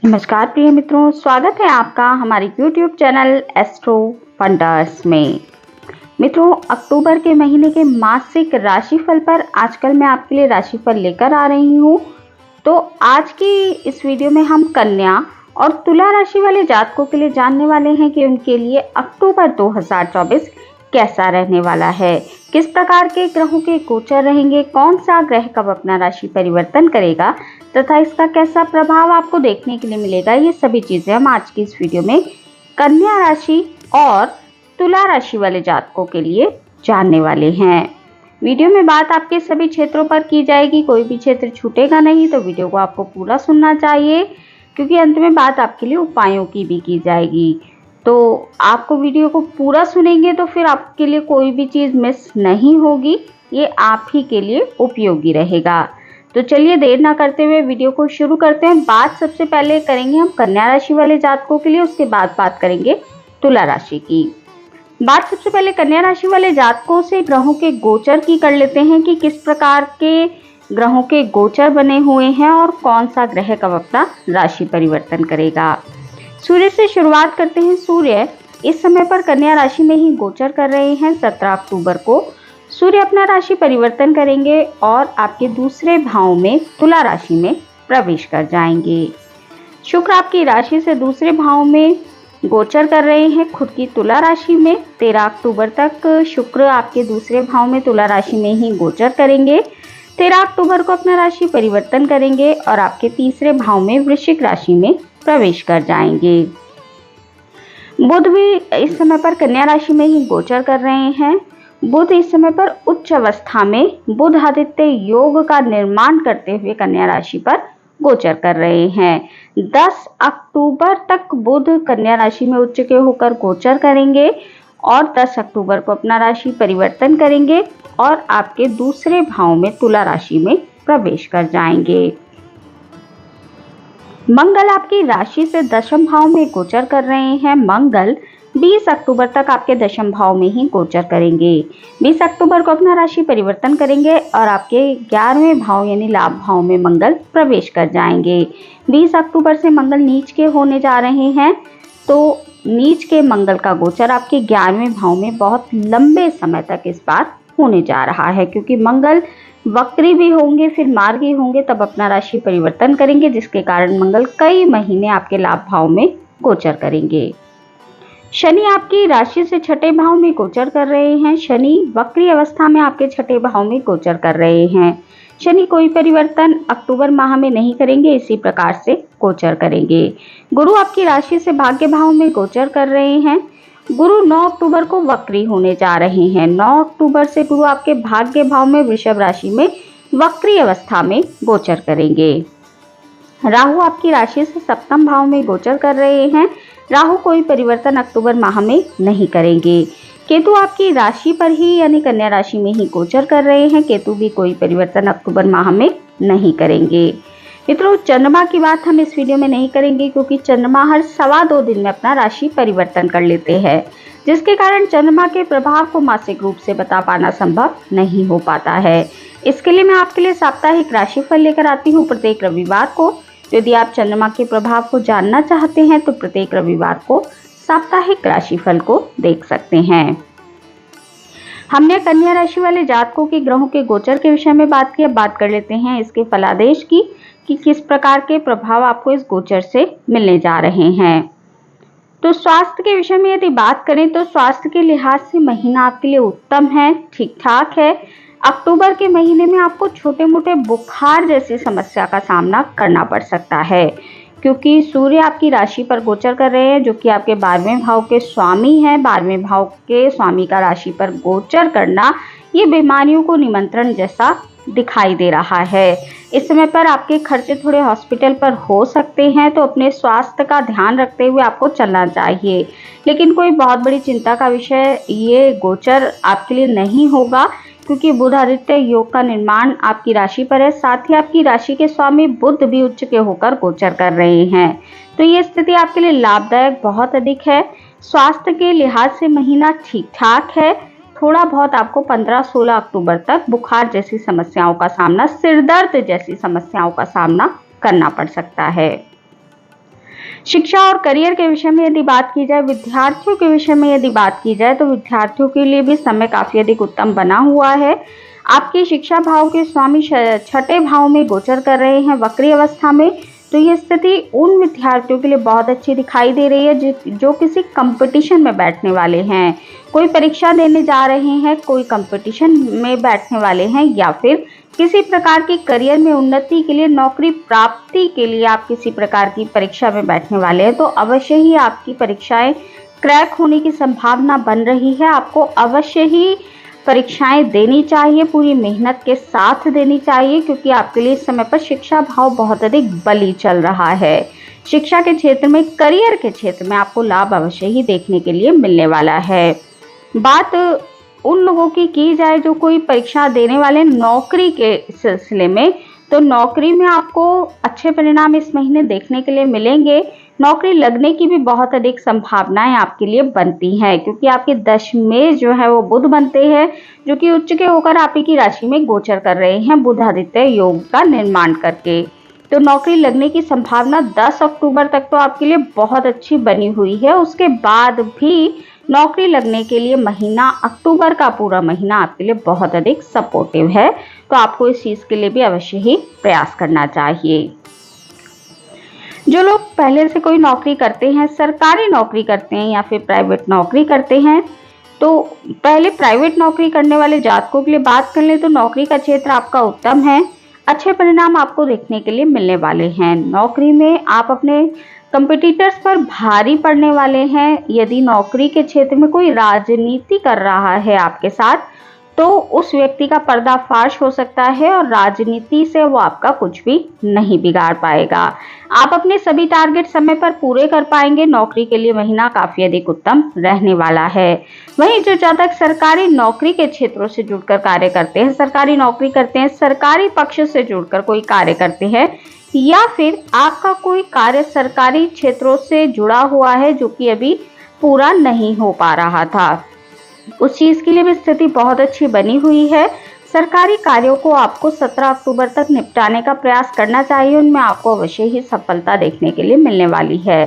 नमस्कार प्रिय मित्रों, स्वागत है आपका हमारे YouTube चैनल एस्ट्रो फंडास में। मित्रों, अक्टूबर के महीने के मासिक राशिफल पर आजकल मैं आपके लिए राशिफल लेकर आ रही हूँ। तो आज की इस वीडियो में हम कन्या और तुला राशि वाले जातकों के लिए जानने वाले हैं कि उनके लिए अक्टूबर 2024 कैसा रहने वाला है, किस प्रकार के ग्रहों के गोचर रहेंगे, कौन सा ग्रह कब अपना राशि परिवर्तन करेगा तथा इसका कैसा प्रभाव आपको देखने के लिए मिलेगा। ये सभी चीजें हम आज की इस वीडियो में कन्या राशि और तुला राशि वाले जातकों के लिए जानने वाले हैं। वीडियो में बात आपके सभी क्षेत्रों पर की जाएगी, कोई भी क्षेत्र छूटेगा नहीं, तो वीडियो को आपको पूरा सुनना चाहिए क्योंकि अंत में बात आपके लिए उपायों की भी की जाएगी। तो आपको वीडियो को पूरा सुनेंगे तो फिर आपके लिए कोई भी चीज़ मिस नहीं होगी, ये आप ही के लिए उपयोगी रहेगा। तो चलिए देर ना करते हुए वीडियो को शुरू करते हैं। बात सबसे पहले करेंगे हम कन्या राशि वाले जातकों के लिए, उसके बाद बात करेंगे तुला राशि की। बात सबसे पहले कन्या राशि वाले जातकों से ग्रहों के गोचर की कर लेते हैं कि किस प्रकार के ग्रहों के गोचर बने हुए हैं और कौन सा ग्रह कब अपना राशि परिवर्तन करेगा। सूर्य से शुरुआत करते हैं। सूर्य इस समय पर कन्या राशि में ही गोचर कर रहे हैं। 17 अक्टूबर को सूर्य अपना राशि परिवर्तन करेंगे और आपके दूसरे भाव में तुला राशि में प्रवेश कर जाएंगे। शुक्र आपकी राशि से दूसरे भाव में गोचर कर रहे हैं खुद की तुला राशि में। 13 अक्टूबर तक शुक्र आपके दूसरे भाव में तुला राशि में ही गोचर करेंगे। 13 अक्टूबर को अपना राशि परिवर्तन करेंगे और आपके तीसरे भाव में वृश्चिक राशि में प्रवेश कर जाएंगे। बुध भी इस समय पर कन्या राशि में ही गोचर कर रहे हैं। बुध इस समय पर उच्च अवस्था में बुध आदित्य योग का निर्माण करते हुए कन्या राशि पर गोचर कर रहे हैं। 10 अक्टूबर तक बुध कन्या राशि में उच्च के होकर गोचर करेंगे और 10 अक्टूबर को अपना राशि परिवर्तन करेंगे और आपके दूसरे भाव में तुला राशि में प्रवेश कर जाएंगे। मंगल आपकी राशि से दशम भाव में गोचर कर रहे हैं। मंगल 20 अक्टूबर तक आपके दशम भाव में ही गोचर करेंगे। 20 अक्टूबर को अपना राशि परिवर्तन करेंगे और आपके 11वें भाव यानी लाभ भाव में मंगल प्रवेश कर जाएंगे। 20 अक्टूबर से मंगल नीच के होने जा रहे हैं, तो नीच के मंगल का गोचर आपके 11वें भाव में बहुत लंबे समय तक इस बार होने जा रहा है, क्योंकि मंगल वक्री भी होंगे फिर मार्गी होंगे तब अपना राशि परिवर्तन करेंगे, जिसके कारण मंगल कई महीने आपके लाभ भाव में गोचर करेंगे। शनि आपकी राशि से छठे भाव में गोचर कर रहे हैं। शनि वक्री अवस्था में आपके छठे भाव में गोचर कर रहे हैं। शनि कोई परिवर्तन अक्टूबर माह में नहीं करेंगे, इसी प्रकार से गोचर करेंगे। गुरु आपकी राशि से भाग्य भाव में गोचर कर रहे हैं। गुरु 9 अक्टूबर को वक्री होने जा रहे हैं। 9 अक्टूबर से गुरु आपके भाग्य भाव में वृषभ राशि में वक्री अवस्था में गोचर करेंगे। राहु आपकी राशि से सप्तम भाव में गोचर कर रहे हैं। राहु कोई परिवर्तन अक्टूबर माह में नहीं करेंगे। केतु आपकी राशि पर ही यानी कन्या राशि में ही गोचर कर रहे हैं। केतु भी कोई परिवर्तन अक्टूबर माह में नहीं करेंगे। मित्रों, चंद्रमा की बात हम इस वीडियो में नहीं करेंगे क्योंकि चंद्रमा हर 2.25 दिन में अपना राशि परिवर्तन कर लेते हैं, जिसके कारण चंद्रमा के प्रभाव को मासिक रूप से बता पाना संभव नहीं हो पाता है। इसके लिए मैं आपके लिए साप्ताहिक राशिफल लेकर आती हूँ प्रत्येक रविवार को। यदि आप चंद्रमा के प्रभाव को जानना चाहते हैं तो प्रत्येक रविवार को साप्ताहिक राशिफल को देख सकते हैं। हमने कन्या राशि वाले जातकों के ग्रहों के गोचर के विषय में बात की। अब बात कर लेते हैं इसके फलादेश की कि किस प्रकार के प्रभाव आपको इस गोचर से मिलने जा रहे हैं। तो स्वास्थ्य के विषय में यदि बात करें तो स्वास्थ्य के लिहाज से महीना आपके लिए उत्तम है, ठीक ठाक है। अक्टूबर के महीने में आपको छोटे मोटे बुखार जैसी समस्या का सामना करना पड़ सकता है, क्योंकि सूर्य आपकी राशि पर गोचर कर रहे हैं जो कि आपके 12वें भाव के स्वामी हैं। 12वें भाव के स्वामी का राशि पर गोचर करना ये बीमारियों को निमंत्रण जैसा दिखाई दे रहा है। इस समय पर आपके खर्चे थोड़े हॉस्पिटल पर हो सकते हैं, तो अपने स्वास्थ्य का ध्यान रखते हुए आपको चलना चाहिए। लेकिन कोई बहुत बड़ी चिंता का विषय ये गोचर आपके लिए नहीं होगा, क्योंकि बुध आदित्य योग का निर्माण आपकी राशि पर है। साथ ही आपकी राशि के स्वामी बुध भी उच्च के होकर गोचर कर रहे हैं, तो ये स्थिति आपके लिए लाभदायक बहुत अधिक है। स्वास्थ्य के लिहाज से महीना ठीक ठाक है। थोड़ा बहुत आपको 15-16 अक्टूबर तक बुखार जैसी समस्याओं का सामना, सिर दर्द जैसी समस्याओं का सामना करना पड़ सकता है। शिक्षा और करियर के विषय में यदि बात की जाए, विद्यार्थियों के विषय में यदि बात की जाए, तो विद्यार्थियों के लिए भी समय काफी अधिक उत्तम बना हुआ है। आपकी शिक्षा भाव के स्वामी छठे भाव में गोचर कर रहे हैं वक्री अवस्था में, तो ये स्थिति उन विद्यार्थियों के लिए बहुत अच्छी दिखाई दे रही है जो किसी कंपटीशन में बैठने वाले हैं, कोई परीक्षा देने जा रहे हैं, कोई कंपटीशन में बैठने वाले हैं, या फिर किसी प्रकार की करियर में उन्नति के लिए, नौकरी प्राप्ति के लिए आप किसी प्रकार की परीक्षा में बैठने वाले हैं, तो अवश्य ही आपकी परीक्षाएं क्रैक होने की संभावना बन रही है। आपको अवश्य ही परीक्षाएं देनी चाहिए, पूरी मेहनत के साथ देनी चाहिए, क्योंकि आपके लिए इस समय पर शिक्षा भाव बहुत अधिक बली चल रहा है। शिक्षा के क्षेत्र में, करियर के क्षेत्र में आपको लाभ अवश्य ही देखने के लिए मिलने वाला है। बात उन लोगों की जाए जो कोई परीक्षा देने वाले नौकरी के सिलसिले में, तो नौकरी में आपको अच्छे परिणाम इस महीने देखने के लिए मिलेंगे। नौकरी लगने की भी बहुत अधिक संभावनाएं आपके लिए बनती हैं, क्योंकि आपके दशमें जो है वो बुध बनते हैं, जो कि उच्च के होकर आप ही की राशि में गोचर कर रहे हैं, बुध आदित्य योग का निर्माण करके। तो नौकरी लगने की संभावना 10 अक्टूबर तक तो आपके लिए बहुत अच्छी बनी हुई है। उसके बाद भी नौकरी लगने के लिए महीना, अक्टूबर का पूरा महीना आपके लिए बहुत अधिक सपोर्टिव है, तो आपको इस चीज के लिए भी अवश्य ही प्रयास करना चाहिए। जो लोग पहले से कोई नौकरी करते हैं, सरकारी नौकरी करते हैं या फिर प्राइवेट नौकरी करते हैं, तो पहले प्राइवेट नौकरी करने वाले जातकों के लिए बात कर लें तो नौकरी का क्षेत्र आपका उत्तम है, अच्छे परिणाम आपको देखने के लिए मिलने वाले हैं। नौकरी में आप अपने कंपटीटर्स पर भारी पड़ने वाले हैं। यदि नौकरी के क्षेत्र में कोई राजनीति कर रहा है आपके साथ, तो उस व्यक्ति का पर्दाफाश हो सकता है और राजनीति से वो आपका कुछ भी नहीं बिगाड़ पाएगा। आप अपने सभी टारगेट समय पर पूरे कर पाएंगे। नौकरी के लिए महीना काफी अधिक उत्तम रहने वाला है। वहीं जो जातक सरकारी नौकरी के क्षेत्रों से जुड़कर कार्य करते हैं, सरकारी नौकरी करते हैं, सरकारी पक्ष से जुड़कर कोई कार्य करते हैं, या फिर आपका कोई कार्य सरकारी क्षेत्रों से जुड़ा हुआ है जो कि अभी पूरा नहीं हो पा रहा था, उस चीज के लिए भी स्थिति बहुत अच्छी बनी हुई है। सरकारी कार्यों को आपको 17 अक्टूबर तक निपटाने का प्रयास करना चाहिए, उनमें आपको अवश्य ही सफलता देखने के लिए मिलने वाली है।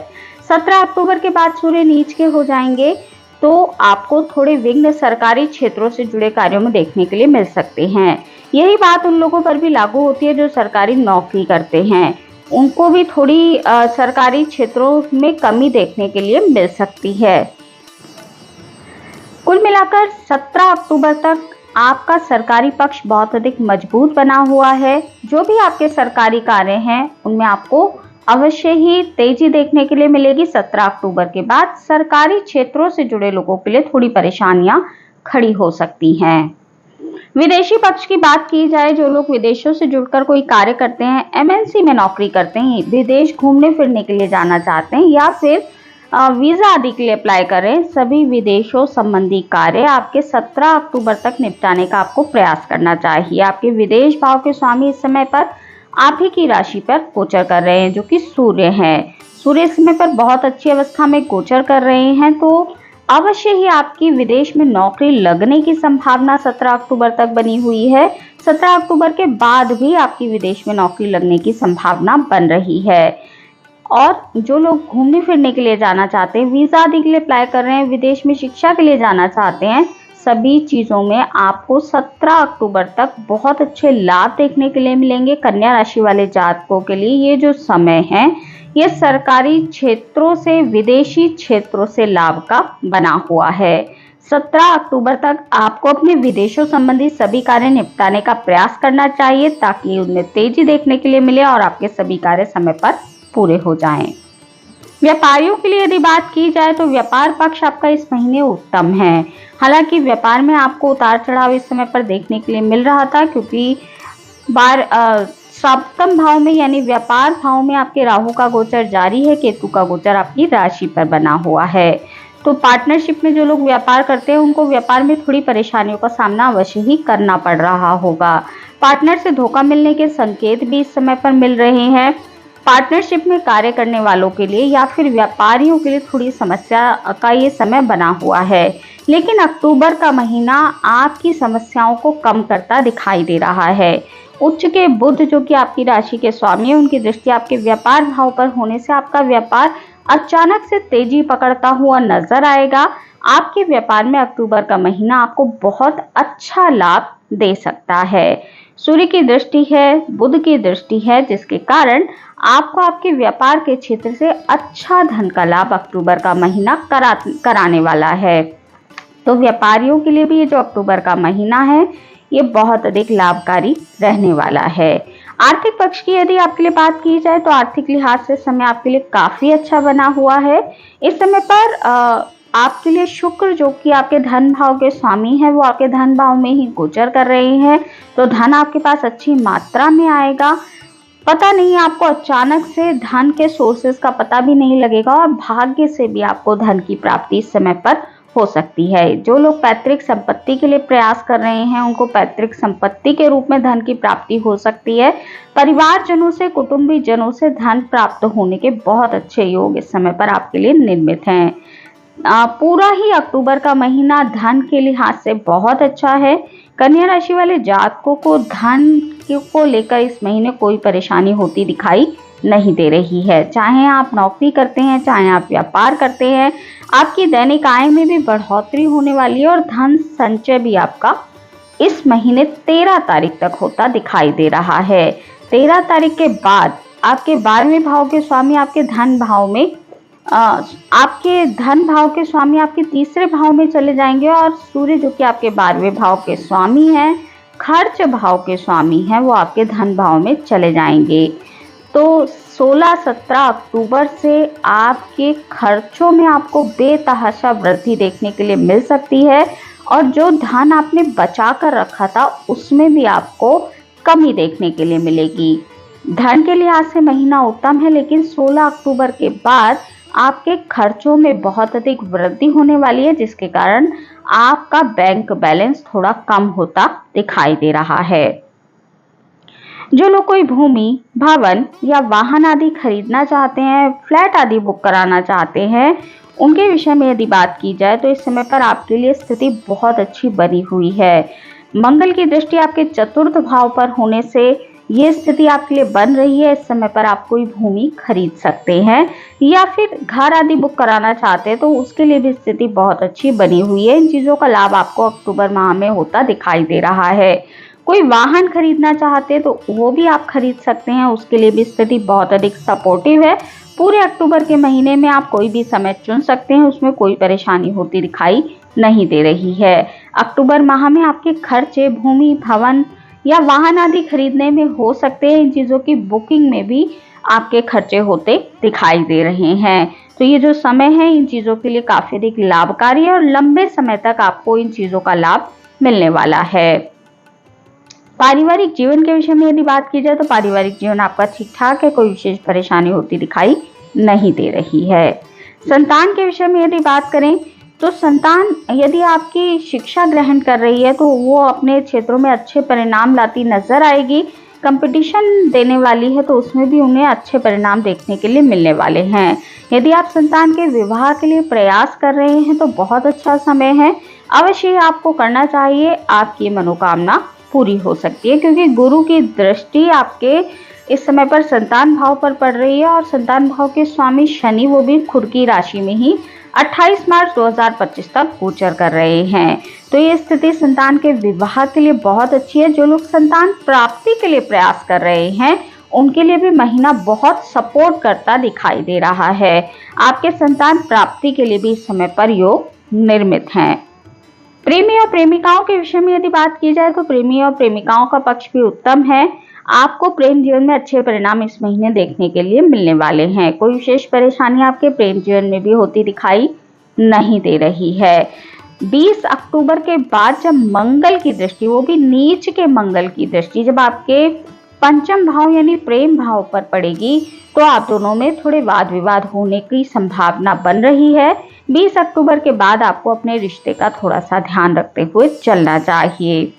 17 अक्टूबर के बाद सूर्य नीच के हो जाएंगे, तो आपको थोड़े विघ्न सरकारी क्षेत्रों से जुड़े कार्यों में देखने के लिए मिल सकते हैं। यही बात उन लोगों पर भी लागू होती है जो सरकारी नौकरी करते हैं, उनको भी थोड़ी सरकारी क्षेत्रों में कमी देखने के लिए मिल सकती है। कुल मिलाकर 17 अक्टूबर तक आपका सरकारी पक्ष बहुत अधिक मजबूत बना हुआ है। जो भी आपके सरकारी कार्य हैं उनमें आपको अवश्य ही तेजी देखने के लिए मिलेगी। 17 अक्टूबर के बाद सरकारी क्षेत्रों से जुड़े लोगों के लिए थोड़ी परेशानियां खड़ी हो सकती हैं। विदेशी पक्ष की बात की जाए, जो लोग विदेशों से जुड़कर कोई कार्य करते हैं, एमएनसी में नौकरी करते हैं, विदेश घूमने फिरने के लिए जाना चाहते हैं, या फिर वीजा आदि के लिए अप्लाई करें, सभी विदेशों संबंधी कार्य आपके 17 अक्टूबर तक निपटाने का आपको प्रयास करना चाहिए। आपके विदेश भाव के स्वामी इस समय पर आप ही की राशि पर गोचर कर रहे हैं, जो कि सूर्य हैं। सूर्य इस समय पर बहुत अच्छी अवस्था में गोचर कर रहे हैं, तो अवश्य ही आपकी विदेश में नौकरी लगने की संभावना 17 अक्टूबर तक बनी हुई है। 17 अक्टूबर के बाद भी आपकी विदेश में नौकरी लगने की संभावना बन रही है। और जो लोग घूमने फिरने के लिए जाना चाहते हैं, वीजा आदि के लिए अप्लाई कर रहे हैं, विदेश में शिक्षा के लिए जाना चाहते हैं, सभी चीजों में आपको 17 अक्टूबर तक बहुत अच्छे लाभ देखने के लिए मिलेंगे। कन्या राशि वाले जातकों के लिए ये जो समय है, ये सरकारी क्षेत्रों से, विदेशी क्षेत्रों से लाभ का बना हुआ है। 17 अक्टूबर तक आपको अपने विदेशों संबंधी सभी कार्य निपटाने का प्रयास करना चाहिए, ताकि उनमें तेजी देखने के लिए मिले और आपके सभी कार्य समय पर पूरे हो जाएं। व्यापारियों के लिए यदि बात की जाए तो व्यापार पक्ष आपका इस महीने उत्तम है। हालांकि व्यापार में आपको उतार चढ़ाव इस समय पर देखने के लिए मिल रहा था, क्योंकि सप्तम भाव में यानी व्यापार भाव में आपके राहु का गोचर जारी है, केतु का गोचर आपकी राशि पर बना हुआ है। तो पार्टनरशिप में जो लोग व्यापार करते हैं उनको व्यापार में थोड़ी परेशानियों का सामना अवश्य ही करना पड़ रहा होगा। पार्टनर से धोखा मिलने के संकेत भी इस समय पर मिल रहे हैं। पार्टनरशिप में कार्य करने वालों के लिए या फिर व्यापारियों के लिए थोड़ी समस्या का ये समय बना हुआ है, लेकिन अक्टूबर का महीना आपकी समस्याओं को कम करता दिखाई दे रहा है। उच्च के बुध जो कि आपकी राशि के स्वामी है, उनकी दृष्टि आपके व्यापार भाव पर होने से आपका व्यापार अचानक से तेजी पकड़ता हुआ नजर आएगा। आपके व्यापार में अक्टूबर का महीना आपको बहुत अच्छा लाभ दे सकता है। सूर्य की दृष्टि है, बुध की दृष्टि है, जिसके कारण आपको आपके व्यापार के क्षेत्र से अच्छा धन का लाभ अक्टूबर का महीना कराने वाला है। तो व्यापारियों के लिए भी ये जो अक्टूबर का महीना है ये बहुत अधिक लाभकारी रहने वाला है। आर्थिक पक्ष की यदि आपके लिए बात की जाए तो आर्थिक लिहाज से समय आपके लिए काफी अच्छा बना हुआ है। इस समय पर आपके लिए शुक्र जो कि आपके धन भाव के स्वामी है वो आपके धन भाव में ही गोचर कर रहे हैं, तो धन आपके पास अच्छी मात्रा में आएगा। पता नहीं आपको अचानक से धन के सोर्सेस का पता भी नहीं लगेगा और भाग्य से भी आपको धन की प्राप्ति इस समय पर हो सकती है। जो लोग पैतृक संपत्ति के लिए प्रयास कर रहे हैं उनको पैतृक संपत्ति के रूप में धन की प्राप्ति हो सकती है। परिवारजनों से, कुटुंबी जनों से धन प्राप्त होने के बहुत अच्छे योग इस समय पर आपके लिए निर्मित हैं। पूरा ही अक्टूबर का महीना धन के लिहाज से बहुत अच्छा है। कन्या राशि वाले जातकों को धन को लेकर इस महीने कोई परेशानी होती दिखाई नहीं दे रही है। चाहे आप नौकरी करते हैं, चाहे आप व्यापार करते हैं, आपकी दैनिक आय में भी बढ़ोतरी होने वाली है और धन संचय भी आपका इस महीने 13 तारीख तक होता दिखाई दे रहा है। 13 तारीख के बाद आपके 12वें भाव के स्वामी आपके धन भाव में के स्वामी आपके तीसरे भाव में चले जाएंगे और सूर्य जो कि आपके 12वें भाव के स्वामी हैं, खर्च भाव के स्वामी हैं, वो आपके धन भाव में चले जाएंगे। तो 16-17 अक्टूबर से आपके खर्चों में आपको बेतहाशा वृद्धि देखने के लिए मिल सकती है और जो धन आपने बचा कर रखा था उसमें भी आपको कमी देखने के लिए मिलेगी। धन के लिहाज से महीना उत्तम है, लेकिन 16 अक्टूबर के बाद आपके खर्चों में बहुत अधिक वृद्धि होने वाली है, जिसके कारण आपका बैंक बैलेंस थोड़ा कम होता दिखाई दे रहा है। जो लोग कोई भूमि, भवन या वाहन आदि खरीदना चाहते हैं, फ्लैट आदि बुक कराना चाहते हैं, उनके विषय में यदि बात की जाए तो इस समय पर आपके लिए स्थिति बहुत अच्छी बनी हुई है। मंगल की दृष्टि आपके चतुर्थ भाव पर होने से ये स्थिति आपके लिए बन रही है। इस समय पर आप कोई भूमि खरीद सकते हैं या फिर घर आदि बुक कराना चाहते हैं तो उसके लिए भी स्थिति बहुत अच्छी बनी हुई है। इन चीज़ों का लाभ आपको अक्टूबर माह में होता दिखाई दे रहा है। कोई वाहन खरीदना चाहते हैं तो वो भी आप खरीद सकते हैं, उसके लिए भी स्थिति बहुत अधिक सपोर्टिव है। पूरे अक्टूबर के महीने में आप कोई भी समय चुन सकते हैं, उसमें कोई परेशानी होती दिखाई नहीं दे रही है। अक्टूबर माह में आपके खर्चे भूमि, भवन या वाहन आदि खरीदने में हो सकते हैं। इन चीज़ों की बुकिंग में भी आपके खर्चे होते दिखाई दे रहे हैं। तो ये जो समय है इन चीज़ों के लिए काफ़ी अधिक लाभकारी है और लंबे समय तक आपको इन चीज़ों का लाभ मिलने वाला है। पारिवारिक जीवन के विषय में यदि बात की जाए तो पारिवारिक जीवन आपका ठीक ठाक है, कोई विशेष परेशानी होती दिखाई नहीं दे रही है। संतान के विषय में यदि बात करें तो संतान यदि आपकी शिक्षा ग्रहण कर रही है तो वो अपने क्षेत्रों में अच्छे परिणाम लाती नजर आएगी। कंपटीशन देने वाली है तो उसमें भी उन्हें अच्छे परिणाम देखने के लिए मिलने वाले हैं। यदि आप संतान के विवाह के लिए प्रयास कर रहे हैं तो बहुत अच्छा समय है, अवश्य आपको करना चाहिए, आपकी मनोकामना पूरी हो सकती है, क्योंकि गुरु की दृष्टि आपके इस समय पर संतान भाव पर पड़ रही है और संतान भाव के स्वामी शनि वो भी खुद की राशि में ही 28 मार्च 2025 तक गोचर कर रहे हैं। तो ये स्थिति संतान के विवाह के लिए बहुत अच्छी है। जो लोग संतान प्राप्ति के लिए प्रयास कर रहे हैं उनके लिए भी महीना बहुत सपोर्ट करता दिखाई दे रहा है। आपके संतान प्राप्ति के लिए भी इस समय पर योग निर्मित हैं। प्रेमी और प्रेमिकाओं के विषय में यदि बात की जाए तो प्रेमी और प्रेमिकाओं का पक्ष भी उत्तम है। आपको प्रेम जीवन में अच्छे परिणाम इस महीने देखने के लिए मिलने वाले हैं। कोई विशेष परेशानी आपके प्रेम जीवन में भी होती दिखाई नहीं दे रही है। 20 अक्टूबर के बाद जब मंगल की दृष्टि, वो भी नीच के मंगल की दृष्टि, जब आपके पंचम भाव यानी प्रेम भाव पर पड़ेगी तो आप दोनों में थोड़े वाद विवाद होने की संभावना बन रही है। 20 अक्टूबर के बाद आपको अपने रिश्ते का थोड़ा सा ध्यान रखते हुए चलना चाहिए।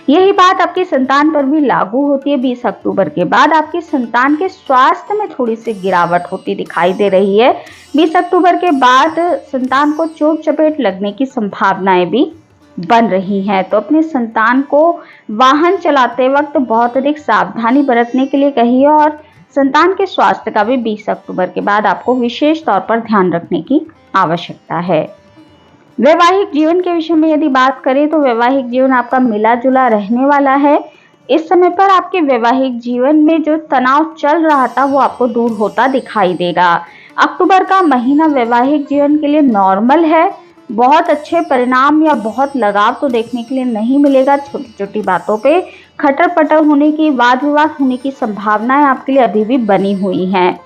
यही बात आपकी संतान पर भी लागू होती है। 20 अक्टूबर के बाद आपकी संतान के स्वास्थ्य में थोड़ी सी गिरावट होती दिखाई दे रही है। 20 अक्टूबर के बाद संतान को चोट चपेट लगने की संभावनाएं भी बन रही हैं, तो अपने संतान को वाहन चलाते वक्त बहुत अधिक सावधानी बरतने के लिए कहिए और संतान के स्वास्थ्य का भी 20 अक्टूबर के बाद आपको विशेष तौर पर ध्यान रखने की आवश्यकता है। वैवाहिक जीवन के विषय में यदि बात करें तो वैवाहिक जीवन आपका मिला जुला रहने वाला है। इस समय पर आपके वैवाहिक जीवन में जो तनाव चल रहा था वो आपको दूर होता दिखाई देगा। अक्टूबर का महीना वैवाहिक जीवन के लिए नॉर्मल है। बहुत अच्छे परिणाम या बहुत लगाव तो देखने के लिए नहीं मिलेगा। छोटी छोटी बातों पे खटर पटर होने की, वाद विवाद होने की संभावनाएं आपके लिए अभी भी बनी हुई हैं।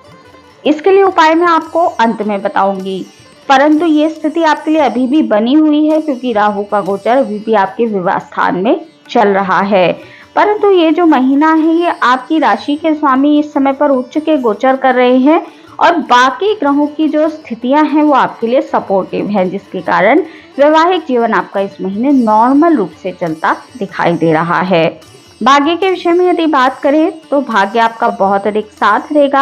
इसके लिए उपाय मैं आपको अंत में बताऊंगी, परंतु ये स्थिति आपके लिए अभी भी बनी हुई है क्योंकि राहु का गोचर अभी भी आपके विवाह स्थान में चल रहा है। परंतु ये जो महीना है ये आपकी राशि के स्वामी इस समय पर उच्च के गोचर कर रहे हैं और बाकी ग्रहों की जो स्थितियां हैं वो आपके लिए सपोर्टिव हैं, जिसके कारण वैवाहिक जीवन आपका इस महीने नॉर्मल रूप से चलता दिखाई दे रहा है। भाग्य के विषय में यदि बात करें तो भाग्य आपका बहुत अधिक साथ देगा।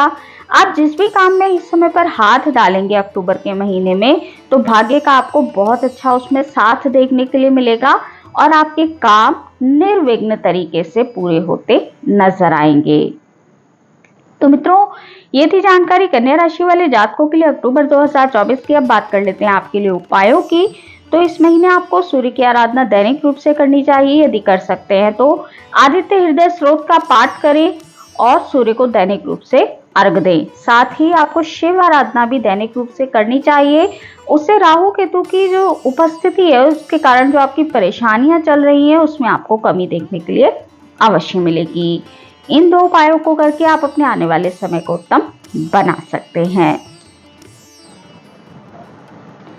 आप जिस भी काम में इस समय पर हाथ डालेंगे अक्टूबर के महीने में तो भाग्य का आपको बहुत अच्छा उसमें साथ देखने के लिए मिलेगा और आपके काम निर्विघ्न तरीके से पूरे होते नजर आएंगे। तो मित्रों, ये थी जानकारी कन्या राशि वाले जातकों के लिए अक्टूबर 2024 की। अब बात कर लेते हैं आपके लिए उपायों की। तो इस महीने आपको सूर्य की आराधना दैनिक रूप से करनी चाहिए। यदि कर सकते हैं तो आदित्य हृदय स्रोत का पाठ करें और सूर्य को दैनिक रूप से अर्घ दें। साथ ही आपको शिव आराधना भी दैनिक रूप से करनी चाहिए। उससे राहु केतु की जो उपस्थिति है उसके कारण जो आपकी परेशानियां चल रही हैं उसमें आपको कमी देखने के लिए अवश्य मिलेगी। इन दो उपायों को करके आप अपने आने वाले समय को उत्तम बना सकते हैं।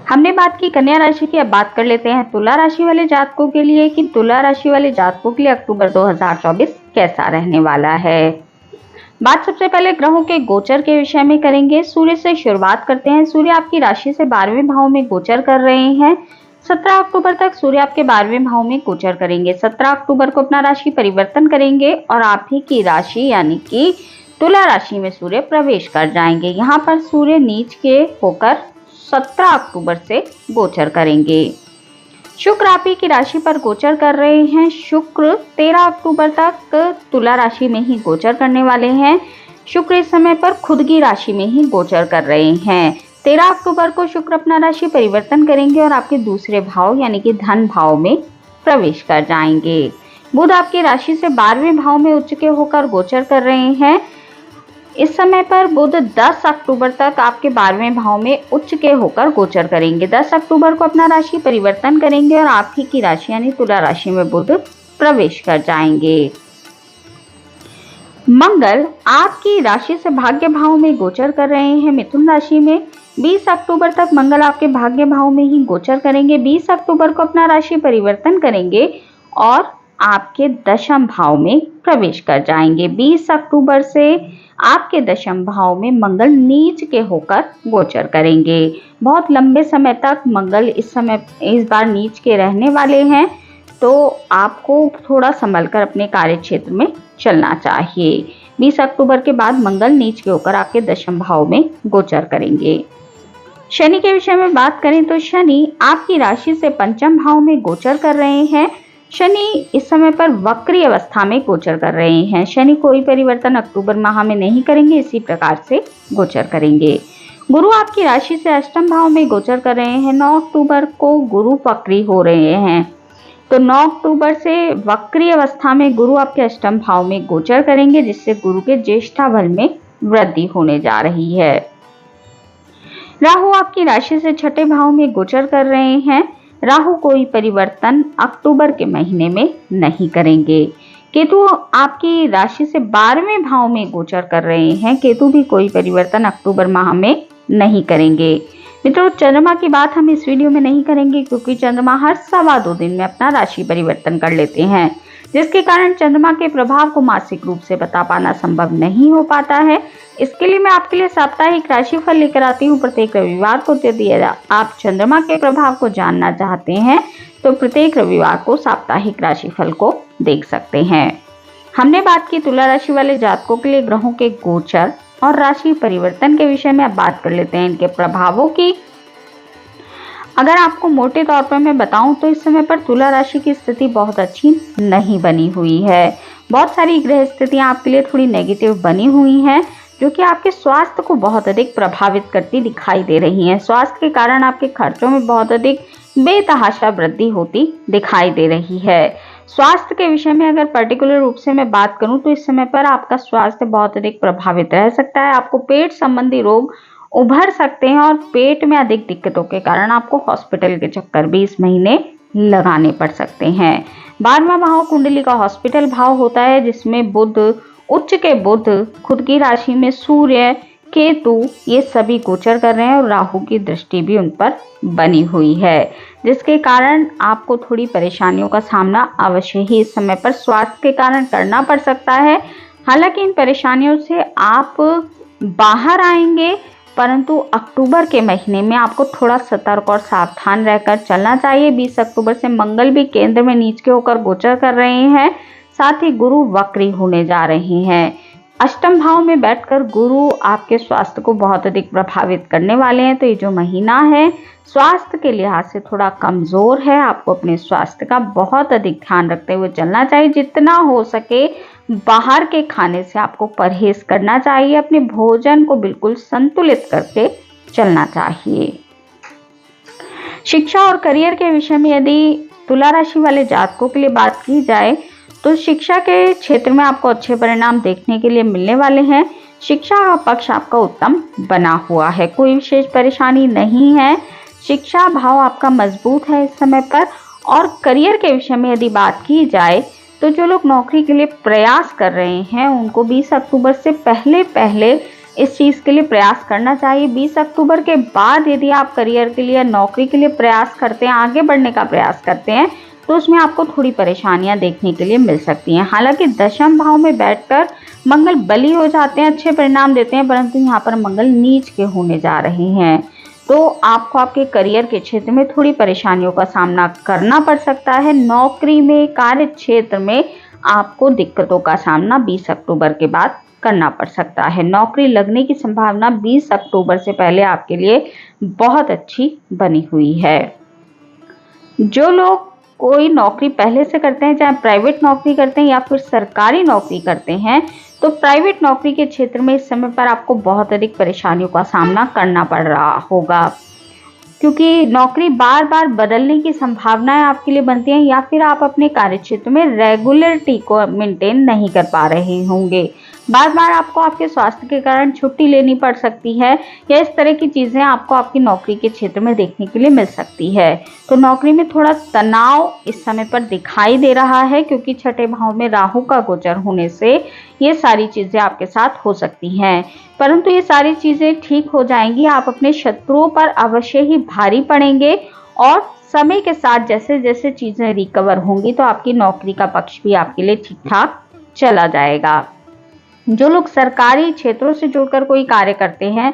हमने बात की कन्या राशि की, अब बात कर लेते हैं तुला राशि वाले जातकों के लिए कि तुला राशि वाले जातकों के लिए अक्टूबर 2024 कैसा रहने वाला है। बात सबसे पहले ग्रहों के गोचर के विषय में करेंगे। सूर्य से शुरुआत करते हैं। सूर्य आपकी राशि से 12वें भाव में गोचर कर रहे हैं। 17 अक्टूबर तक सूर्य आपके 12वें भाव में गोचर करेंगे। 17 अक्टूबर को अपना राशि परिवर्तन करेंगे और आप ही की राशि यानी कि तुला राशि में सूर्य प्रवेश कर जाएंगे। यहाँ पर सूर्य नीच के होकर 17 अक्टूबर से गोचर करेंगे। शुक्र आप ही की राशि पर गोचर कर रहे हैं। शुक्र 13 अक्टूबर तक तुला राशि में ही गोचर करने वाले हैं। शुक्र इस समय पर खुद की राशि में ही गोचर कर रहे हैं। 13 अक्टूबर को शुक्र अपना राशि परिवर्तन करेंगे और आपके दूसरे भाव यानी कि धन भाव में प्रवेश कर जाएंगे। बुध आपकी राशि से 12वें भाव में उच्च के होकर गोचर कर रहे हैं। इस समय पर बुध 10 अक्टूबर तक आपके 12वें भाव में उच्च के होकर गोचर करेंगे। 10 अक्टूबर को अपना राशि परिवर्तन करेंगे और आप ही की राशि यानी तुला राशि में बुध प्रवेश कर जाएंगे। मंगल आपकी राशि से भाग्य भाव में गोचर कर रहे हैं मिथुन राशि में। 20 अक्टूबर तक मंगल आपके भाग्य भाव में ही गोचर करेंगे। 20 अक्टूबर को अपना राशि परिवर्तन करेंगे और आपके दशम भाव में प्रवेश कर जाएंगे। 20 अक्टूबर से आपके दशम भाव में मंगल नीच के होकर गोचर करेंगे। बहुत लंबे समय तक मंगल इस बार नीच के रहने वाले हैं, तो आपको थोड़ा संभल कर अपने कार्य क्षेत्र में चलना चाहिए। 20 अक्टूबर के बाद मंगल नीच के होकर आपके दशम भाव में गोचर करेंगे। शनि के विषय में बात करें तो शनि आपकी राशि से पंचम भाव में गोचर कर रहे हैं। शनि इस समय पर वक्री अवस्था में गोचर कर रहे हैं। शनि कोई परिवर्तन अक्टूबर माह में नहीं करेंगे, इसी प्रकार से गोचर करेंगे। गुरु आपकी राशि से अष्टम भाव में गोचर कर रहे हैं। 9 अक्टूबर को गुरु वक्री हो रहे हैं, तो 9 अक्टूबर से वक्री अवस्था में गुरु आपके अष्टम भाव में गोचर करेंगे, जिससे गुरु के ज्येष्ठा बल में वृद्धि होने जा रही है। राहु आपकी राशि से छठे भाव में गोचर कर रहे हैं। राहु कोई परिवर्तन अक्टूबर के महीने में नहीं करेंगे। केतु आपकी राशि से 12वें भाव में गोचर कर रहे हैं। केतु भी कोई परिवर्तन अक्टूबर माह में नहीं करेंगे। मित्रों, चंद्रमा की बात हम इस वीडियो में नहीं करेंगे क्योंकि चंद्रमा हर 2.25 दिन में अपना राशि परिवर्तन कर लेते हैं, जिसके कारण चंद्रमा के प्रभाव को मासिक रूप से बता पाना संभव नहीं हो पाता है। इसके लिए मैं आपके लिए साप्ताहिक राशिफल लेकर आती हूँ प्रत्येक रविवार को। यदि आप चंद्रमा के प्रभाव को जानना चाहते हैं तो प्रत्येक रविवार को साप्ताहिक राशिफल को देख सकते हैं। हमने बात की तुला राशि वाले जातकों के लिए ग्रहों के गोचर और राशि परिवर्तन के विषय में। अब बात कर लेते हैं इनके प्रभावों की। अगर आपको मोटे तौर पर मैं बताऊं तो इस समय पर तुला राशि की स्थिति बहुत अच्छी नहीं बनी हुई है। बहुत सारी ग्रह स्थितियां आपके लिए थोड़ी नेगेटिव बनी हुई हैं। जो कि आपके स्वास्थ्य को बहुत अधिक प्रभावित करती दिखाई दे रही हैं। स्वास्थ्य के कारण आपके खर्चों में बहुत अधिक बेतहाशा वृद्धि होती दिखाई दे रही है। स्वास्थ्य के विषय में अगर पर्टिकुलर रूप से मैं बात करूं तो इस समय पर आपका स्वास्थ्य बहुत अधिक प्रभावित रह सकता है। आपको पेट संबंधी रोग उभर सकते हैं और पेट में अधिक दिक्कतों के कारण आपको हॉस्पिटल के चक्कर भी इस महीने लगाने पड़ सकते हैं। 12वां भाव कुंडली का हॉस्पिटल भाव होता है, जिसमें बुध, उच्च के बुध खुद की राशि में सूर्य, केतु ये सभी गोचर कर रहे हैं और राहु की दृष्टि भी उन पर बनी हुई है, जिसके कारण आपको थोड़ी परेशानियों का सामना अवश्य ही इस समय पर स्वास्थ्य के कारण करना पड़ सकता है। हालांकि इन परेशानियों से आप बाहर आएंगे, परंतु अक्टूबर के महीने में आपको थोड़ा सतर्क और सावधान रहकर चलना चाहिए। 20 अक्टूबर से मंगल भी केंद्र में नीच के होकर गोचर कर रहे हैं, साथ ही गुरु वक्री होने जा रहे हैं। अष्टम भाव में बैठकर गुरु आपके स्वास्थ्य को बहुत अधिक प्रभावित करने वाले हैं, तो ये जो महीना है स्वास्थ्य के लिहाज से थोड़ा कमजोर है। आपको अपने स्वास्थ्य का बहुत अधिक ध्यान रखते हुए चलना चाहिए। जितना हो सके बाहर के खाने से आपको परहेज करना चाहिए। अपने भोजन को बिल्कुल संतुलित करके चलना चाहिए। शिक्षा और करियर के विषय में यदि तुला राशि वाले जातकों के लिए बात की जाए तो शिक्षा के क्षेत्र में आपको अच्छे परिणाम देखने के लिए मिलने वाले हैं। शिक्षा का पक्ष आपका उत्तम बना हुआ है, कोई विशेष परेशानी नहीं है। शिक्षा भाव आपका मजबूत है इस समय पर। और करियर के विषय में यदि बात की जाए तो जो लोग नौकरी के लिए प्रयास कर रहे हैं उनको 20 अक्टूबर से पहले इस चीज़ के लिए प्रयास करना चाहिए। 20 अक्टूबर के बाद यदि आप करियर के लिए, नौकरी के लिए प्रयास करते हैं, आगे बढ़ने का प्रयास करते हैं, तो उसमें आपको थोड़ी परेशानियां देखने के लिए मिल सकती हैं। हालांकि दशम भाव में बैठकर मंगल बली हो जाते हैं, अच्छे परिणाम देते हैं, परंतु यहाँ पर मंगल नीच के होने जा रहे हैं, तो आपको आपके करियर के क्षेत्र में थोड़ी परेशानियों का सामना करना पड़ सकता है। नौकरी में, कार्य क्षेत्र में आपको दिक्कतों का सामना 20 अक्टूबर के बाद करना पड़ सकता है। नौकरी लगने की संभावना 20 अक्टूबर से पहले आपके लिए बहुत अच्छी बनी हुई है। जो लोग कोई नौकरी पहले से करते हैं, चाहे प्राइवेट नौकरी करते हैं या फिर सरकारी नौकरी करते हैं, तो प्राइवेट नौकरी के क्षेत्र में इस समय पर आपको बहुत अधिक परेशानियों का सामना करना पड़ रहा होगा, क्योंकि नौकरी बार बार बदलने की संभावनाएं आपके लिए बनती हैं, या फिर आप अपने कार्य क्षेत्र में रेगुलरिटी को मेंटेन नहीं कर पा रहे होंगे। बार बार आपको आपके स्वास्थ्य के कारण छुट्टी लेनी पड़ सकती है, या इस तरह की चीज़ें आपको आपकी नौकरी के क्षेत्र में देखने के लिए मिल सकती है। तो नौकरी में थोड़ा तनाव इस समय पर दिखाई दे रहा है, क्योंकि छठे भाव में राहु का गोचर होने से ये सारी चीज़ें आपके साथ हो सकती हैं, परंतु ये सारी चीज़ें ठीक हो जाएंगी। आप अपने शत्रुओं पर अवश्य ही भारी पड़ेंगे, और समय के साथ जैसे जैसे चीज़ें रिकवर होंगी तो आपकी नौकरी का पक्ष भी आपके लिए ठीक ठाक चला जाएगा। जो लोग सरकारी क्षेत्रों से जुड़कर कोई कार्य करते हैं,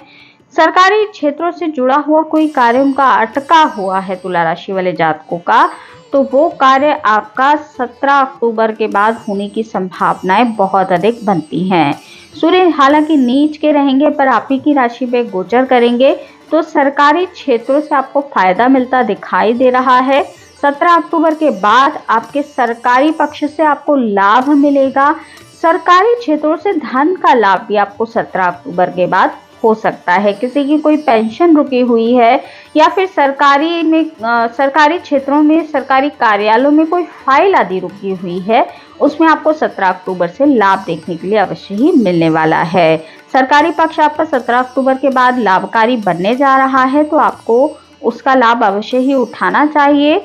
सरकारी क्षेत्रों से जुड़ा हुआ कोई कार्य उनका अटका हुआ है तुला राशि वाले जातकों का, तो वो कार्य आपका 17 अक्टूबर के बाद होने की संभावनाएं बहुत अधिक बनती हैं। सूर्य हालांकि नीच के रहेंगे पर आप ही की राशि में गोचर करेंगे, तो सरकारी क्षेत्रों से आपको फायदा मिलता दिखाई दे रहा है। 17 अक्टूबर के बाद आपके सरकारी पक्ष से आपको लाभ मिलेगा। सरकारी क्षेत्रों से धन का लाभ भी आपको 17 अक्टूबर के बाद हो सकता है। किसी की कोई पेंशन रुकी हुई है, या फिर सरकारी क्षेत्रों में, सरकारी कार्यालयों में कोई फाइल आदि रुकी हुई है, उसमें आपको 17 अक्टूबर से लाभ देखने के लिए अवश्य ही मिलने वाला है। सरकारी पक्ष आपका 17 अक्टूबर के बाद लाभकारी बनने जा रहा है, तो आपको उसका लाभ अवश्य ही उठाना चाहिए।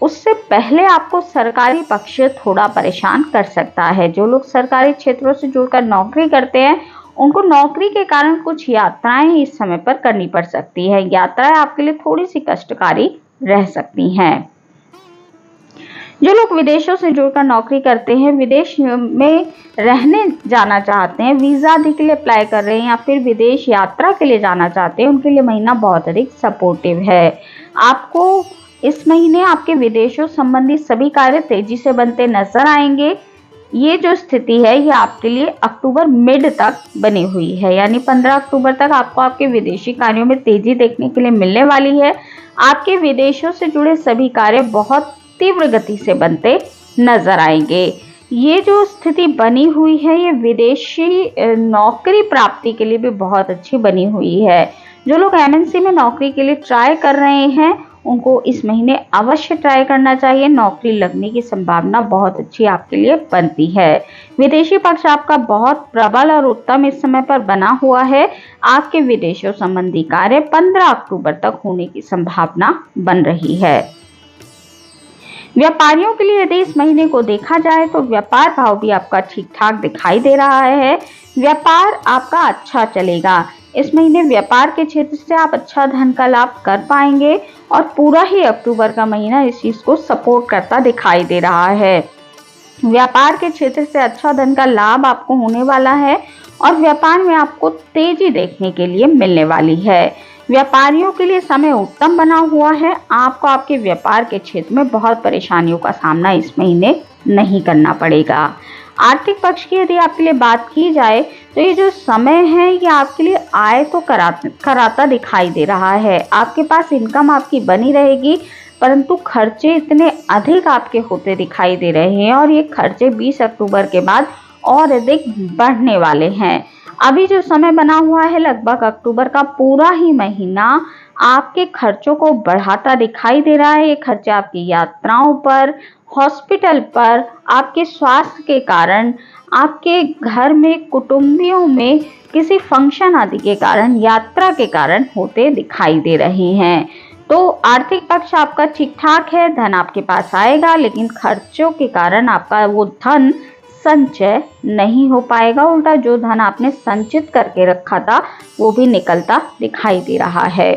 उससे पहले आपको सरकारी पक्ष थोड़ा परेशान कर सकता है। जो लोग सरकारी क्षेत्रों से जुड़कर नौकरी करते हैं उनको नौकरी के कारण कुछ यात्राएं इस समय पर करनी पड़ सकती है। यात्राएं आपके लिए थोड़ी सी कष्टकारी रह सकती हैं। जो लोग विदेशों से जुड़कर नौकरी करते हैं, विदेश में रहने जाना चाहते हैं, वीजा आदि के लिए अप्लाई कर रहे हैं, या फिर विदेश यात्रा के लिए जाना चाहते हैं, उनके लिए महीना बहुत अधिक सपोर्टिव है। आपको इस महीने आपके विदेशों संबंधी सभी कार्य तेजी से बनते नजर आएंगे। ये जो स्थिति है ये आपके लिए अक्टूबर मिड तक बनी हुई है, यानी 15 अक्टूबर तक आपको आपके विदेशी कार्यों में तेजी देखने के लिए मिलने वाली है। आपके विदेशों से जुड़े सभी कार्य बहुत तीव्र गति से बनते नजर आएंगे। ये जो स्थिति बनी हुई है ये विदेशी नौकरी प्राप्ति के लिए भी बहुत अच्छी बनी हुई है। जो लोग एमएनसी में नौकरी के लिए ट्राई कर रहे हैं उनको इस महीने अवश्य ट्राई करना चाहिए। नौकरी लगने की संभावना बहुत अच्छी आपके लिए बनती है। विदेशी पक्ष आपका बहुत प्रबल और उत्तम इस समय पर बना हुआ है। आपके विदेशों संबंधी कार्य 15 अक्टूबर तक होने की संभावना बन रही है। व्यापारियों के लिए यदि इस महीने को देखा जाए तो व्यापार भाव भी आपका ठीक ठाक दिखाई दे रहा है। व्यापार आपका अच्छा चलेगा। इस महीने व्यापार के क्षेत्र से आप अच्छा धन का लाभ कर पाएंगे और पूरा ही अक्टूबर का महीना इस चीज को सपोर्ट करता दिखाई दे रहा है। व्यापार के क्षेत्र से अच्छा धन का लाभ आपको होने वाला है और व्यापार में आपको तेजी देखने के लिए मिलने वाली है। व्यापारियों के लिए समय उत्तम बना हुआ है। आपको आपके व्यापार के क्षेत्र में बहुत परेशानियों का सामना इस महीने नहीं करना पड़ेगा। आर्थिक पक्ष की यदि आपके लिए बात की जाए तो ये जो समय है ये आपके लिए आय तो कराता दिखाई दे रहा है। आपके पास इनकम आपकी बनी रहेगी परंतु खर्चे इतने अधिक आपके होते दिखाई दे रहे हैं और ये खर्चे 20 अक्टूबर के बाद और अधिक बढ़ने वाले हैं। अभी जो समय बना हुआ है लगभग अक्टूबर का पूरा ही महीना आपके खर्चों को बढ़ाता दिखाई दे रहा है। ये खर्चे आपकी यात्राओं पर, हॉस्पिटल पर, आपके स्वास्थ्य के कारण, आपके घर में कुटुंबियों में किसी फंक्शन आदि के कारण, यात्रा के कारण होते दिखाई दे रहे हैं। तो आर्थिक पक्ष आपका ठीक ठाक है, धन आपके पास आएगा लेकिन खर्चों के कारण आपका वो धन संचय नहीं हो पाएगा। उल्टा जो धन आपने संचित करके रखा था वो भी निकलता दिखाई दे रहा है।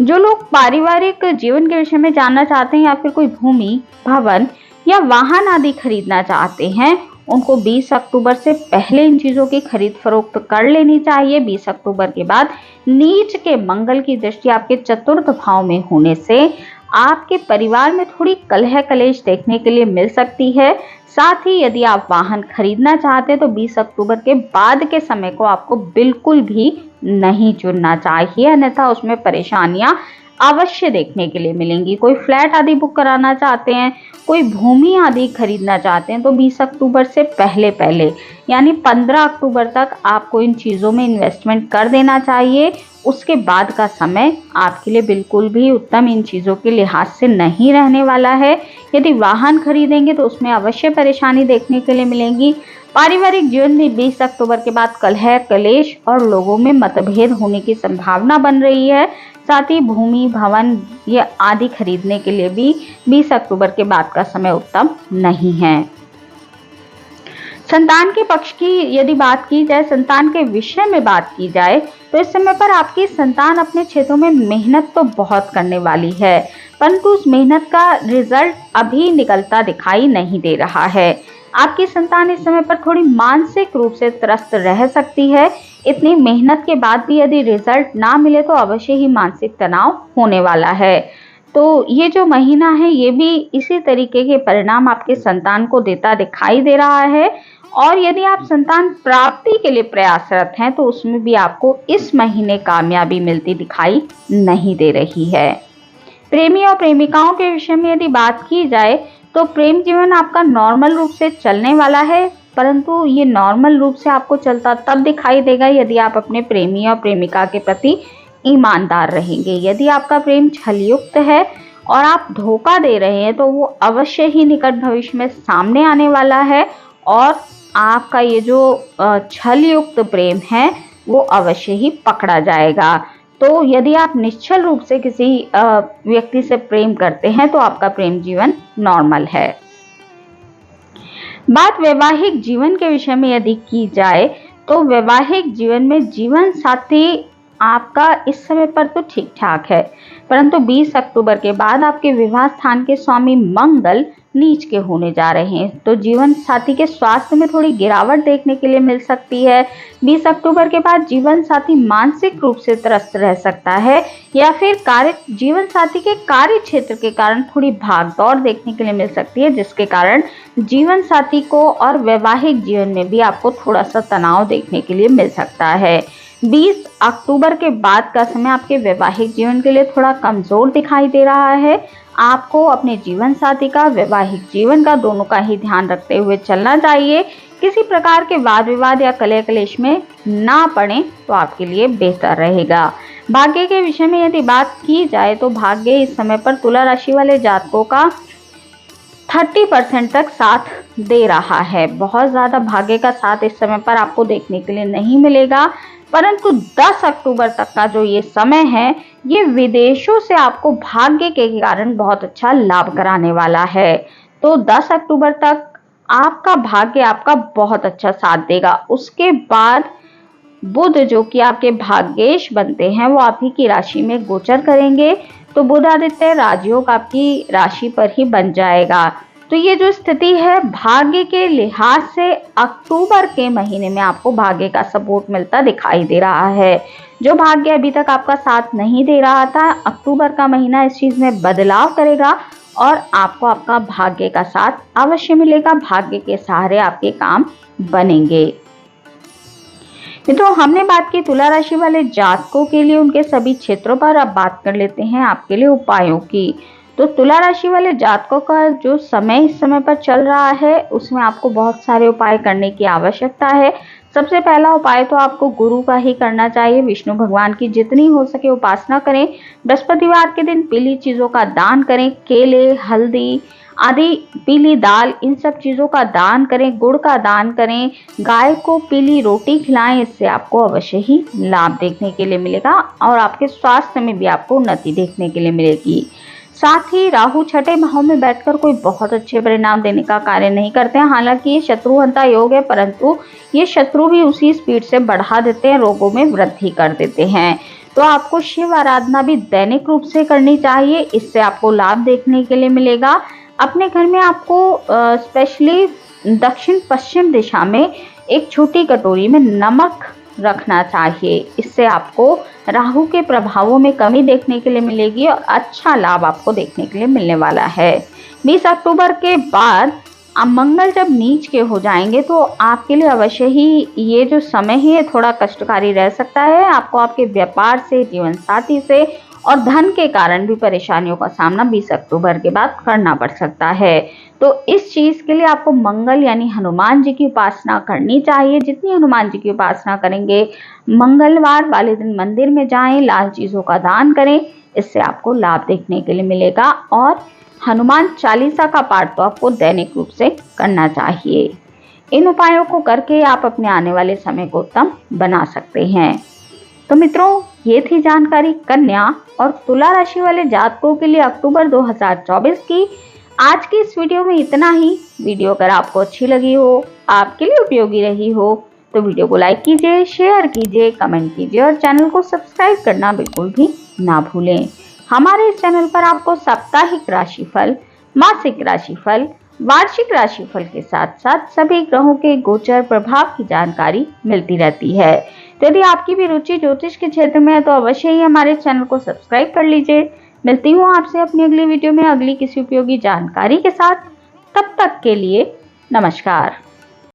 जो लोग पारिवारिक जीवन के विषय में जानना चाहते हैं या फिर कोई भूमि, भवन या वाहन आदि खरीदना चाहते हैं उनको 20 अक्टूबर से पहले इन चीजों की खरीद फरोख्त कर लेनी चाहिए। 20 अक्टूबर के बाद नीच के मंगल की दृष्टि आपके चतुर्थ भाव में होने से आपके परिवार में थोड़ी कलह कलेश देखने के लिए मिल सकती है। साथ ही यदि आप वाहन खरीदना चाहते हैं तो 20 अक्टूबर के बाद के समय को आपको बिल्कुल भी नहीं चुनना चाहिए, अन्यथा उसमें परेशानियां अवश्य देखने के लिए मिलेंगी। कोई फ्लैट आदि बुक कराना चाहते हैं, कोई भूमि आदि खरीदना चाहते हैं तो 20 अक्टूबर से पहले यानी 15 अक्टूबर तक आपको इन चीज़ों में इन्वेस्टमेंट कर देना चाहिए। उसके बाद का समय आपके लिए बिल्कुल भी उत्तम इन चीज़ों के लिहाज से नहीं रहने वाला है। यदि वाहन खरीदेंगे तो उसमें अवश्य परेशानी देखने के लिए मिलेगी। पारिवारिक जीवन में 20 अक्टूबर के बाद कलह कलेश और लोगों में मतभेद होने की संभावना बन रही है। साथ ही भूमि, भवन ये आदि खरीदने के लिए भी 20 अक्टूबर के बाद का समय उत्तम नहीं है। संतान के पक्ष की यदि बात की जाए, संतान के विषय में बात की जाए तो इस समय पर आपकी संतान अपने क्षेत्रों में मेहनत तो बहुत करने वाली है परंतु उस मेहनत का रिजल्ट अभी निकलता दिखाई नहीं दे रहा है। आपकी संतान इस समय पर थोड़ी मानसिक रूप से त्रस्त रह सकती है। इतनी मेहनत के बाद भी यदि रिजल्ट ना मिले तो अवश्य ही मानसिक तनाव होने वाला है। तो ये जो महीना है ये भी इसी तरीके के परिणाम आपके संतान को देता दिखाई दे रहा है। और यदि आप संतान प्राप्ति के लिए प्रयासरत हैं तो उसमें भी आपको इस महीने कामयाबी मिलती दिखाई नहीं दे रही है। प्रेमी और प्रेमिकाओं के विषय में यदि बात की जाए तो प्रेम जीवन आपका नॉर्मल रूप से चलने वाला है परंतु ये नॉर्मल रूप से आपको चलता तब दिखाई देगा यदि आप अपने प्रेमी और प्रेमिका के प्रति ईमानदार रहेंगे। यदि आपका प्रेम छलयुक्त है और आप धोखा दे रहे हैं तो वो अवश्य ही निकट भविष्य में सामने आने वाला है और आपका ये जो छलयुक्त प्रेम है वो अवश्य ही पकड़ा जाएगा। तो यदि आप निश्चल रूप से किसी व्यक्ति से प्रेम करते हैं तो आपका प्रेम जीवन नॉर्मल है। बात वैवाहिक जीवन के विषय में यदि की जाए तो वैवाहिक जीवन में जीवन साथी आपका इस समय पर तो ठीक ठाक है परंतु 20 अक्टूबर के बाद आपके विवाह स्थान के स्वामी मंगल नीच के होने जा रहे हैं तो जीवन साथी के स्वास्थ्य में थोड़ी गिरावट देखने के लिए मिल सकती है। 20 अक्टूबर के बाद जीवन साथी मानसिक रूप से त्रस्त रह सकता है या फिर जीवन साथी के कार्य क्षेत्र के कारण थोड़ी भागदौड़ देखने के लिए मिल सकती है जिसके कारण जीवन साथी को और वैवाहिक जीवन में भी आपको थोड़ा सा तनाव देखने के लिए मिल सकता है। 20 अक्टूबर के बाद का समय आपके वैवाहिक जीवन के लिए थोड़ा कमजोर दिखाई दे रहा है। आपको अपने जीवन साथी का, वैवाहिक जीवन का, दोनों का ही ध्यान रखते हुए चलना चाहिए। किसी प्रकार के वाद विवाद या कलह क्लेश में ना पड़े तो आपके लिए बेहतर रहेगा। भाग्य के विषय में यदि बात की जाए तो भाग्य इस समय पर तुला राशि वाले जातकों का 30% तक साथ दे रहा है। बहुत ज़्यादा भाग्य का साथ इस समय पर आपको देखने के लिए नहीं मिलेगा, परंतु 10 अक्टूबर तक का जो ये समय है, ये विदेशों से आपको भाग्य के कारण बहुत अच्छा लाभ कराने वाला है। तो 10 अक्टूबर तक आपका भाग्य आपका बहुत अच्छा साथ देगा। उसके बाद बुध जो कि आपके भाग्येश बनते हैं, वो आप ही की राशि में गोचर करेंगे। तो बुध आदित्य राजयोग आपकी राशि पर ही बन जाएगा। तो ये जो स्थिति है, भाग्य के लिहाज से अक्टूबर के महीने में आपको भाग्य का सपोर्ट मिलता दिखाई दे रहा है। जो भाग्य अभी तक आपका साथ नहीं दे रहा था, अक्टूबर का महीना इस चीज में बदलाव करेगा और आपको आपका भाग्य का साथ अवश्य मिलेगा। भाग्य के सहारे आपके काम बनेंगे। मित्रों, हमने बात की तुला राशि वाले जातकों के लिए उनके सभी क्षेत्रों पर। अब बात कर लेते हैं आपके लिए उपायों की। तो तुला राशि वाले जातकों का जो समय इस समय पर चल रहा है, उसमें आपको बहुत सारे उपाय करने की आवश्यकता है। सबसे पहला उपाय तो आपको गुरु का ही करना चाहिए। विष्णु भगवान की जितनी हो सके उपासना करें। बृहस्पतिवार के दिन पीली चीजों का दान करें। केले, हल्दी आदि, पीली दाल, इन सब चीज़ों का दान करें। गुड़ का दान करें। गाय को पीली रोटी खिलाएं। इससे आपको अवश्य ही लाभ देखने के लिए मिलेगा और आपके स्वास्थ्य में भी आपको उन्नति देखने के लिए मिलेगी। साथ ही राहु छठे भाव में बैठकर कोई बहुत अच्छे परिणाम देने का कार्य नहीं करते हैं। हालांकि ये शत्रुहंता योग है, परंतु ये शत्रु भी उसी स्पीड से बढ़ा देते हैं, रोगों में वृद्धि कर देते हैं। तो आपको शिव आराधना भी दैनिक रूप से करनी चाहिए। इससे आपको लाभ देखने के लिए मिलेगा। अपने घर में आपको स्पेशली दक्षिण पश्चिम दिशा में एक छोटी कटोरी में नमक रखना चाहिए। इससे आपको राहु के प्रभावों में कमी देखने के लिए मिलेगी और अच्छा लाभ आपको देखने के लिए मिलने वाला है। 20 अक्टूबर के बाद मंगल जब नीच के हो जाएंगे तो आपके लिए अवश्य ही ये जो समय है ये थोड़ा कष्टकारी रह सकता है। आपको आपके व्यापार से, जीवन साथी से और धन के कारण भी परेशानियों का सामना 20 अक्टूबर के बाद करना पड़ सकता है। तो इस चीज के लिए आपको मंगल यानी हनुमान जी की उपासना करनी चाहिए। जितनी हनुमान जी की उपासना करेंगे, मंगलवार वाले दिन मंदिर में जाएं, लाल चीजों का दान करें। इससे आपको लाभ देखने के लिए मिलेगा और हनुमान चालीसा का पाठ तो आपको दैनिक रूप से करना चाहिए। इन उपायों को करके आप अपने आने वाले समय को उत्तम बना सकते हैं। तो मित्रों, ये थी जानकारी कन्या और तुला राशि वाले जातकों के लिए अक्टूबर 2024 की। आज की इस वीडियो में इतना ही। वीडियो अगर आपको अच्छी लगी हो, आपके लिए उपयोगी रही हो, तो वीडियो को लाइक कीजिए, शेयर कीजिए, कमेंट कीजिए और चैनल को सब्सक्राइब करना बिल्कुल भी ना भूलें। हमारे इस चैनल पर आपको साप्ताहिक राशिफल, मासिक राशिफल, वार्षिक राशिफल के साथ साथ सभी ग्रहों के गोचर प्रभाव की जानकारी मिलती रहती है। तो यदि आपकी भी रुचि ज्योतिष के क्षेत्र में है तो अवश्य ही हमारे चैनल को सब्सक्राइब कर लीजिए। मिलती हूँ आपसे अपनी अगली वीडियो में अगली किसी उपयोगी जानकारी के साथ। तब तक के लिए नमस्कार।